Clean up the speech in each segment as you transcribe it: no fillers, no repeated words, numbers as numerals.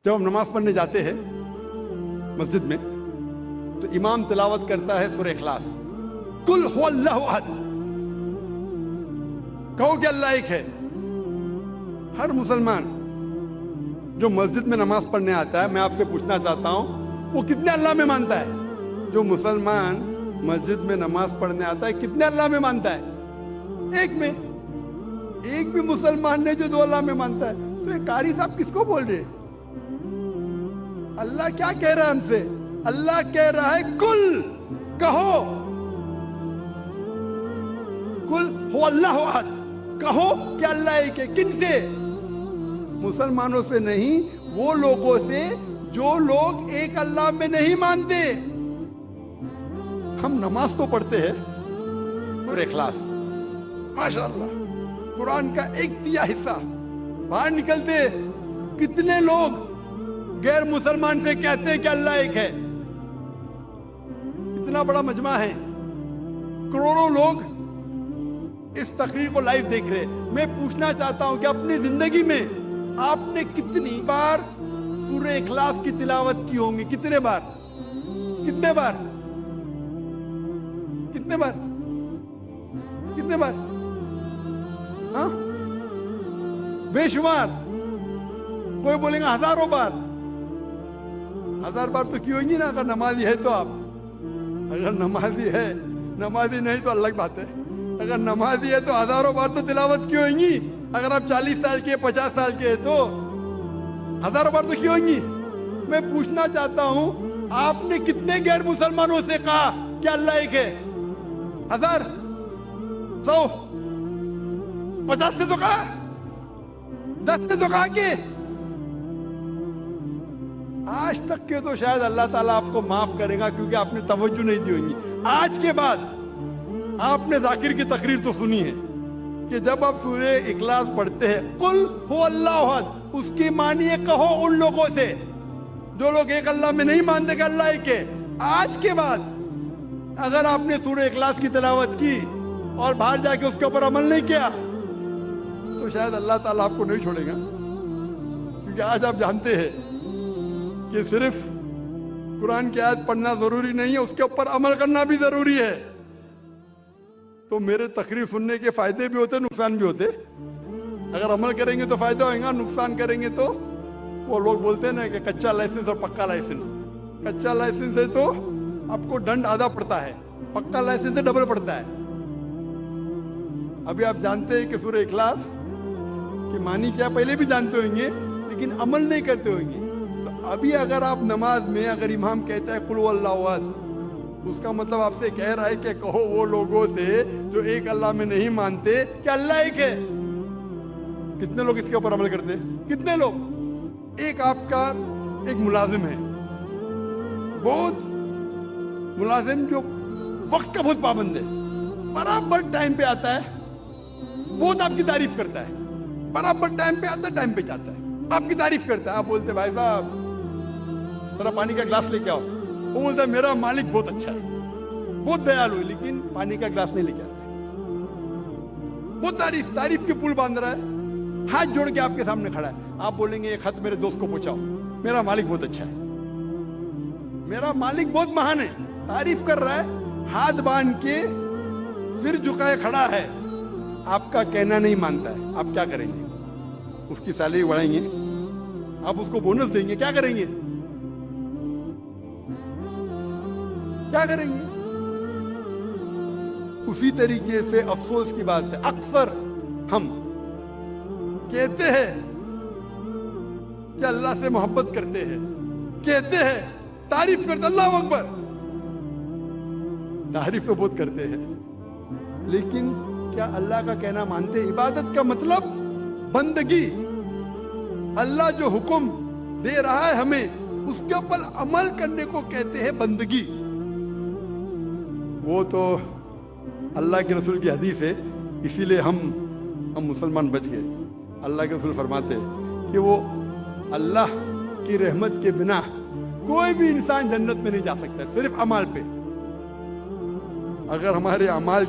جب ہم نماز پڑھنے جاتے ہیں مسجد میں تو امام تلاوت کرتا ہے سورہ اخلاص، قل هو اللہ احد، کہو کہ اللہ ایک ہے۔ ہر مسلمان جو مسجد میں نماز پڑھنے آتا ہے، میں آپ سے پوچھنا چاہتا ہوں وہ کتنے اللہ میں مانتا ہے؟ جو مسلمان مسجد میں نماز پڑھنے آتا ہے کتنے اللہ میں مانتا ہے؟ ایک میں۔ ایک بھی مسلمان نے جو دو اللہ میں مانتا ہے، تو یہ قاری صاحب کس کو بول رہے ہیں؟ اللہ کیا کہہ رہا ہے ہم سے؟ اللہ کہہ رہا ہے کل، کہو، کل ہو اللہ احد، کہو کہ اللہ ایک ہے۔ کن سے؟ مسلمانوں سے نہیں، وہ لوگوں سے جو لوگ ایک اللہ میں نہیں مانتے۔ ہم نماز تو پڑھتے ہیں سورہ اخلاص، ماشاءاللہ قرآن کا 1/3 حصہ، باہر نکلتے کتنے لوگ غیر مسلمان سے کہتے ہیں کہ اللہ ایک ہے؟ اتنا بڑا مجمع ہے، کروڑوں لوگ اس تقریر کو لائیو دیکھ رہے ہیں۔ میں پوچھنا چاہتا ہوں کہ اپنی زندگی میں آپ نے کتنی بار سورہ اخلاص کی تلاوت کی ہوں گی؟ کتنے بار؟ کتنے بار؟ کتنے بار؟ کتنے بار؟ ہاں بے شمار۔ کوئی بولیں گا ہزاروں بار۔ 1000 بار تو کی ہوگی نا اگر نمازی ہے تو۔ آپ اگر نمازی ہے، نمازی نہیں تو الگ بات ہے۔ اگر نمازی ہے تو ہزاروں بار تو تلاوت کی ہوئیں گی۔ اگر آپ 40 سال کے 50 سال کے تو ہزاروں بار تو کی ہوئیں گی۔ میں پوچھنا چاہتا ہوں آپ نے کتنے غیر مسلمانوں سے کہا کہ اللہ ایک ہے؟ 1000 100 50 سے تو کہا، 10 سے تو کہا کہ آج تک کے تو شاید اللہ تعالیٰ آپ کو معاف کرے گا کیونکہ آپ نے توجہ نہیں دی ہوگی۔ آج کے بعد آپ نے ذاکر کی تقریر تو سنی ہے کہ جب آپ سورہ اخلاص پڑھتے ہیں قل هو اللہ احد، اس کی معنی ہے کہو ان لوگوں سے جو لوگ ایک اللہ میں نہیں مانتے کہ اللہ ایک ہے۔ آج کے بعد اگر آپ نے سورہ اخلاص کی تلاوت کی اور باہر جا کے اس کے اوپر عمل نہیں کیا تو شاید اللہ تعالیٰ آپ کو نہیں چھوڑے گا، کیونکہ آج آپ جانتے ہیں کہ صرف قرآن کی آیت پڑھنا ضروری نہیں ہے، اس کے اوپر عمل کرنا بھی ضروری ہے۔ تو میرے تقریر سننے کے فائدے بھی ہوتے، نقصان بھی ہوتے۔ اگر عمل کریں گے تو فائدہ ہوئے گا، نقصان کریں گے تو وہ لوگ بولتے ہیں نا کہ کچا لائسنس اور پکا لائسنس۔ کچا لائسنس ہے تو آپ کو ڈنڈ آدھا پڑتا ہے، پکا لائسنس سے ڈبل پڑتا ہے۔ ابھی آپ جانتے ہیں کہ سورہ اخلاص کی معنی کیا پہلے بھی جانتے ہوئیں گے، لیکن عمل نہیں کرتے ہوئیں گے۔ تو ابھی اگر آپ نماز میں اگر امام کہتا ہے قل هو اللہ احد، اس کا مطلب آپ سے کہہ رہا ہے کہ کہو وہ لوگوں سے جو ایک اللہ میں نہیں مانتے کہ اللہ ایک ہے۔ کتنے لوگ اس کے اوپر عمل کرتے ہیں؟ کتنے لوگ؟ ایک آپ کا ایک ملازم ہے، بہت ملازم جو وقت کا بہت پابند ہے، برابر ٹائم پہ آتا ہے، بہت آپ کی تعریف کرتا ہے، برابر ٹائم پہ آتا ہے، ٹائم پہ جاتا ہے، آپ کی تعریف کرتا ہے۔ آپ بولتے بھائی صاحب ذرا پانی کا گلاس لے کے آؤ، وہ بولتا ہے میرا مالک بہت اچھا ہے، بہت دیالو ہے، لیکن پانی کا گلاس نہیں لے کے آتا۔ بہت تعریف کے پل باندھ رہا ہے، ہاتھ جوڑ کے آپ کے سامنے کھڑا ہے۔ آپ بولیں گے یہ خط میرے دوست کو پہنچاؤ، میرا مالک بہت اچھا ہے، میرا مالک بہت مہان ہے، تعریف کر رہا ہے، ہاتھ باندھ کے سر جھکائے کھڑا ہے، آپ کا کہنا نہیں مانتا ہے۔ آپ کیا کریں گے؟ اس کی سیلری بڑھائیں گے؟ آپ اس کو بونس دیں گے؟ کیا کریں گے؟ کیا کریں گے؟ اسی طریقے سے افسوس کی بات ہے، اکثر ہم کہتے ہیں کہ اللہ سے محبت کرتے ہیں، کہتے ہیں تعریف کرتے، اللہ اکبر، تعریف تو بہت کرتے ہیں، لیکن کیا اللہ کا کہنا مانتے؟ عبادت کا مطلب بندگی، اللہ جو حکم دے رہا ہے ہمیں اس کے اوپر عمل کرنے کو کہتے ہیں بندگی۔ وہ تو اللہ کے رسول کی حدیث ہے، اسی لیے ہم مسلمان بچ گئے۔ اللہ کے رسول فرماتے ہیں کہ وہ اللہ کی رحمت کے بنا کوئی بھی انسان جنت میں نہیں جا سکتا، صرف اعمال پہ۔ اگر ہمارے اعمال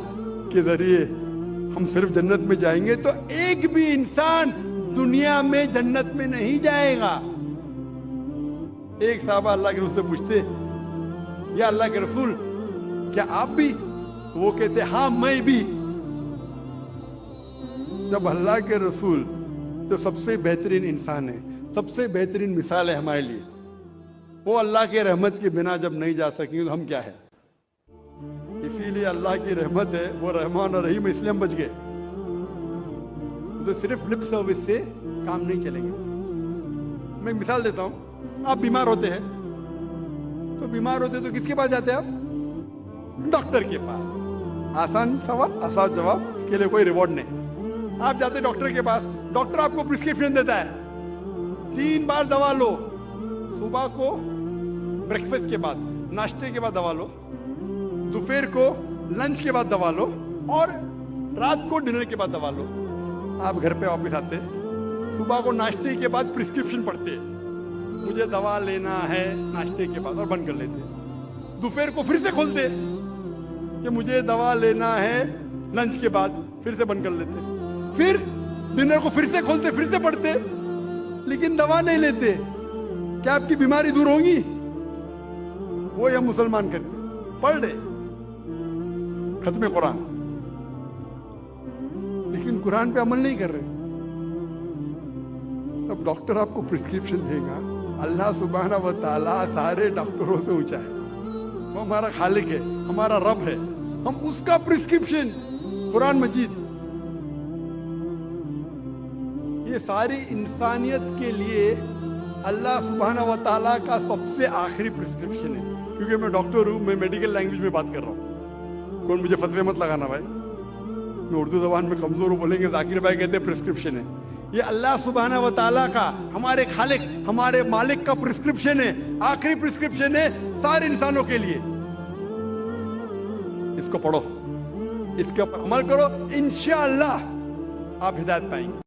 کے ذریعے ہم صرف جنت میں جائیں گے تو ایک بھی انسان دنیا میں جنت میں نہیں جائے گا، ایک صحابہ اللہ کے رسول سے پوچھتے یا اللہ کے رسول کیا آپ بھی؟ تو وہ کہتے ہاں میں بھی. جب اللہ کے رسول جو سب سے بہترین انسان ہے, سب سے بہترین مثال ہے ہمارے لیے, وہ اللہ کے رحمت کے بنا جب نہیں جا سکیں تو ہم کیا ہے؟ اسی لیے اللہ کی رحمت ہے, وہ رحمان اور رحیم, اس لیے ہم بچ گئے. تو صرف لپ سروس سے کام نہیں چلیں گے. میں ایک مثال دیتا ہوں. آپ بیمار ہوتے ہیں تو کس کے پاس جاتے ہیں آپ؟ ڈاکٹر کے پاس. آسان سوال, آسان جواب, اس کے لیے کوئی ریوارڈ نہیں. آپ جاتے ڈاکٹر کے پاس, ڈاکٹر آپ کو پرسکرپشن دیتا ہے, 3 بار دوا لو. صبح کو بریکفاسٹ کے بعد, ناشتے کے بعد دوا لو, دوپہر کو لنچ کے بعد دوا لو, اور رات کو ڈنر کے بعد دوا لو. آپ گھر پہ واپس آتے, صبح کو ناشتے کے بعد پرسکرپشن پڑھتے, مجھے دوا لینا ہے ناشتے کے بعد, اور بند کر لیتے. دوپہر کو پھر سے کھولتے کہ مجھے دوا لینا ہے لنچ کے بعد, پھر سے بند کر لیتے. پھر ڈنر کو پھر سے کھولتے, پھر سے پڑھتے, لیکن دوا نہیں لیتے. کیا آپ کی بیماری دور ہوگی؟ وہ ہم مسلمان کرتے, پڑھ لے ختم قرآن, لیکن قرآن پہ عمل نہیں کر رہے. اب ڈاکٹر آپ کو پرسکرپشن دے گا. اللہ سبحانہ و تعالیٰ سارے ڈاکٹروں سے اونچا ہے, وہ ہمارا خالق ہے, ہمارا رب ہے. ہم اس کا پرسکرپشن قرآن مجید, یہ ساری انسانیت کے لیے اللہ سبحانہ و تعالیٰ کا سب سے آخری پرسکرپشن ہے. کیونکہ میں ڈاکٹر ہوں, میں میڈیکل لینگویج میں بات کر رہا ہوں. کون مجھے فتوے مت لگانا بھائی, میں اردو زبان میں کمزور ہوں, بولیں گے ذاکر بھائی کہتے ہیں پرسکرپشن ہے. یہ اللہ سبحانہ و تعالیٰ کا, ہمارے خالق, ہمارے مالک کا پرسکرپشن ہے, آخری پرسکرپشن ہے سارے انسانوں کے لیے. اس کو پڑھو, اس کے اوپر عمل کرو, انشاءاللہ آپ ہدایت پائیں گے.